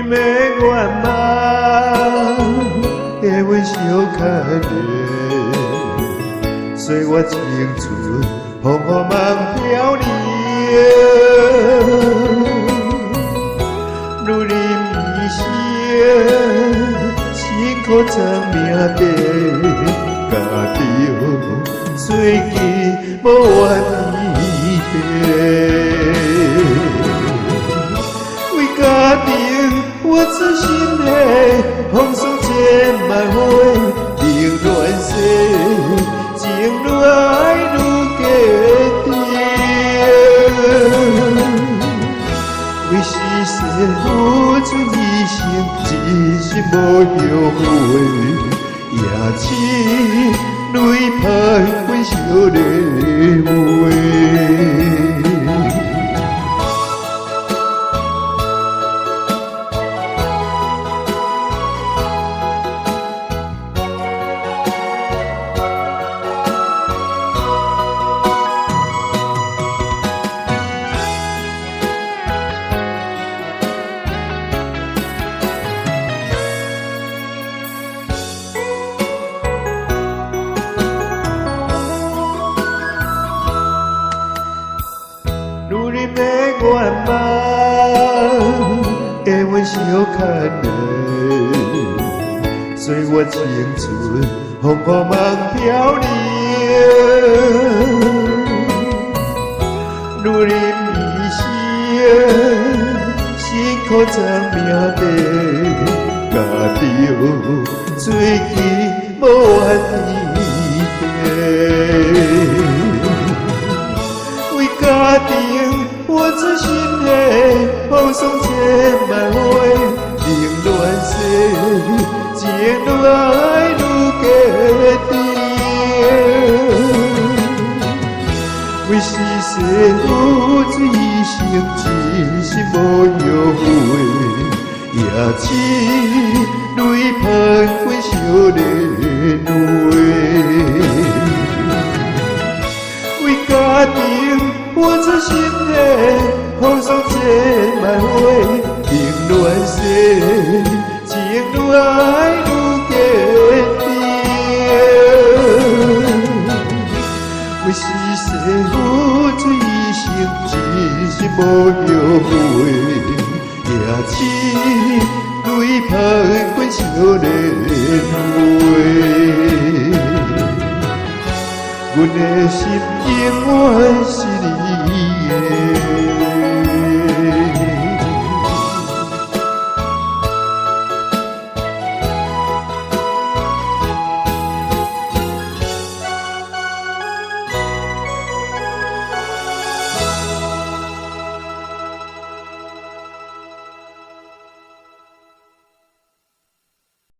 要怨吗？的阮小可怜，岁月青春风雨梦飘零。如临异乡，辛苦争命地，家己随记无怨天地。为家庭付出心血，风霜千万回，冷暖世，情愈爱愈坚定。为世世付出一生，一生无后悔，也似泪喷阮少年话。如你要怨吗？的阮小可怜，岁月青春风雨梦飘零。如临异乡，辛苦争命地，家己最记无怨天地。为家庭付出心血，风霜千万回，冷暖世，情愈爱愈坚定。为世世付出一生，一生无后悔，也似泪喷阮少年话。为家庭付出心血，风霜千万回，冷暖世，情愈爱愈坚定。为世世付出一生，一生无后悔，也似泪喷阮少年话。阮的心永远是